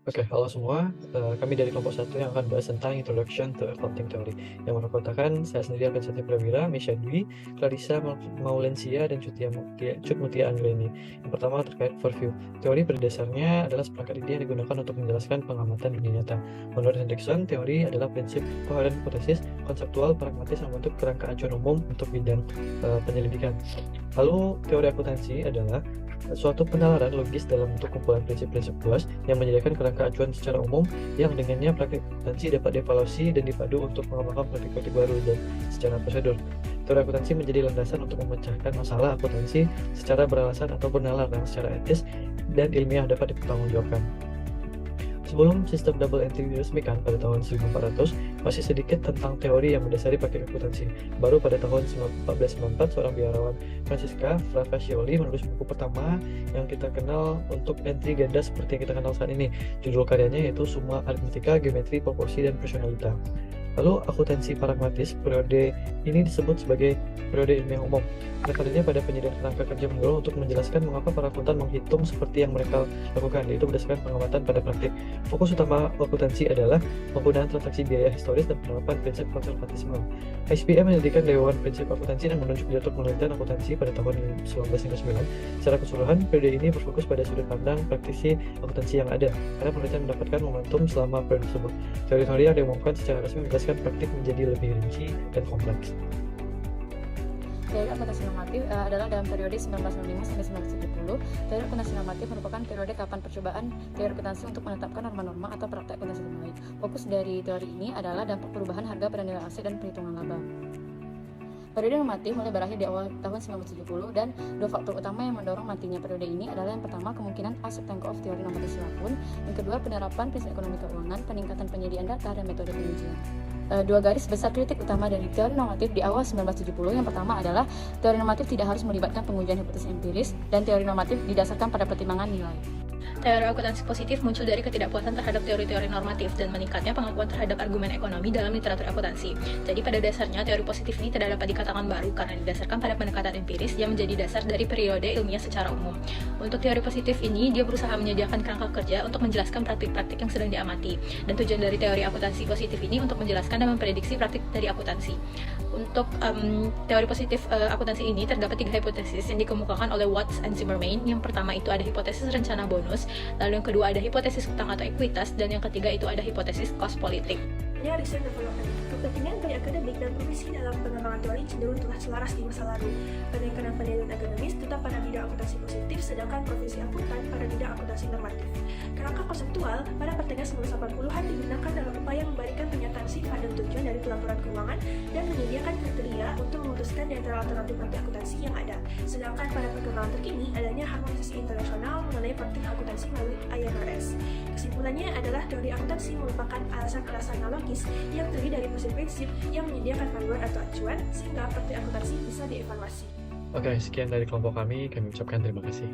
Oke, halo semua. Kami dari kelompok satu yang akan bahas tentang Introduction to Accounting Theory, yang merupakan saya sendiri Alvin Satya Prawira, Misha Dwi, Clarissa Maulensia, dan Cut Mutia Anggreni. Yang pertama terkait overview. Teori pada dasarnya adalah seperangkat ide yang digunakan untuk menjelaskan pengamatan dunia nyata. Menurut Hendrickson, teori adalah prinsip koheren hipotesis, konseptual, pragmatis, yang membentuk kerangka acuan umum untuk bidang penyelidikan. Lalu, teori akuntansi adalah suatu penalaran logis dalam bentuk kumpulan prinsip-prinsip luas yang menyediakan kerangka acuan secara umum yang dengannya praktik akuntansi dapat dievaluasi dan dipadu untuk mengembangkan praktik-praktik baru dan secara prosedur. Teori akuntansi menjadi landasan untuk memecahkan masalah akuntansi secara beralasan atau bernalar secara etis dan ilmiah dapat dipertanggungjawabkan. Sebelum sistem double entry diresmikan pada tahun 1400, masih sedikit tentang teori yang mendasari praktik akuntansi. Baru pada tahun 1494, seorang biarawan Francisca Francescoli menulis buku pertama yang kita kenal untuk entry ganda seperti yang kita kenal saat ini. Judul karyanya yaitu Summa Arithmetica, Geometri, Proporsi, dan Proporsionalita. Lalu akuntansi pragmatis, periode ini disebut sebagai periode ilmiah umum. Referensinya pada penyediaan tenaga kerja mendorong untuk menjelaskan mengapa para akuntan menghitung seperti yang mereka lakukan, yaitu berdasarkan pengamatan pada praktik. Fokus utama akuntansi adalah penggunaan transaksi biaya historis dan penerapan prinsip konservatisme. ICBM menyediakan dewan prinsip akuntansi dan menunjuk direktur penelitian akuntansi pada tahun 1959. Secara keseluruhan, periode ini berfokus pada sudut pandang praktisi akuntansi yang ada, karena penelitian mendapatkan momentum selama periode tersebut. Teori-teori yang diumumkan secara resmi menjelaskan praktik menjadi lebih rinci dan kompleks. Teori akuntansi normatif adalah dalam periode 1965 sampai 1970. Teori akuntansi normatif merupakan periode kapan percobaan teori akuntansi untuk menetapkan norma-norma atau praktek akuntansi terbaik. Fokus dari teori ini adalah dampak perubahan harga pada nilai aset dan perhitungan laba. Periode normatif mulai berakhir di awal tahun 1970 dan dua faktor utama yang mendorong matinya periode ini adalah yang pertama kemungkinan acceptance of teori normatif silapun, yang kedua penerapan prinsip ekonomi keuangan, peningkatan penyediaan data dan metode pengujian. Dua garis besar kritik utama dari teori normatif di awal 1970. Yang pertama adalah teori normatif tidak harus melibatkan pengujian hipotesis empiris dan teori normatif didasarkan pada pertimbangan nilai. Teori akuntansi positif muncul dari ketidakpuasan terhadap teori-teori normatif dan meningkatnya pengakuan terhadap argumen ekonomi dalam literatur akuntansi. Jadi pada dasarnya teori positif ini tidak dapat dikatakan baru karena didasarkan pada pendekatan empiris yang menjadi dasar dari periode ilmiah secara umum. Untuk teori positif ini, dia berusaha menyediakan kerangka kerja untuk menjelaskan praktik-praktik yang sedang diamati. Dan tujuan dari teori akuntansi positif ini untuk menjelaskan dan memprediksi praktik dari akuntansi. Untuk teori positif akuntansi ini terdapat 3 hipotesis yang dikemukakan oleh Watts and Zimmermann. Yang pertama itu ada hipotesis rencana bonus, lalu yang kedua ada hipotesis utang atau ekuitas, dan yang ketiga itu ada hipotesis kos politik. Research development. Kepentingan bagi akademik dan profesi dalam pengembangan teori cenderung telah selaras di masa lalu. Penekanan penelitian akademis tetap pada bidang akuntansi positif, sedangkan profesi akuntan pada bidang akuntansi normatif. Kerangka konseptual pada pertengahan 1980-an digunakan dalam upaya memberikan pernyataan sifat dan tujuan dari pelaporan keuangan dan menyediakan kriteria untuk memutuskan di antara alternatif praktik akuntansi yang ada. Sedangkan pada perkembangan terkini adanya harmonisasi internasional mengenai praktik akuntansi melalui IFRS. Kesimpulannya adalah teori akuntansi merupakan alasan-alasan analogis yang terdiri dari prinsip-prinsip yang menyediakan panduan atau acuan sehingga praktik akuntansi bisa dievaluasi. Oke, sekian dari kelompok kami ucapkan terima kasih.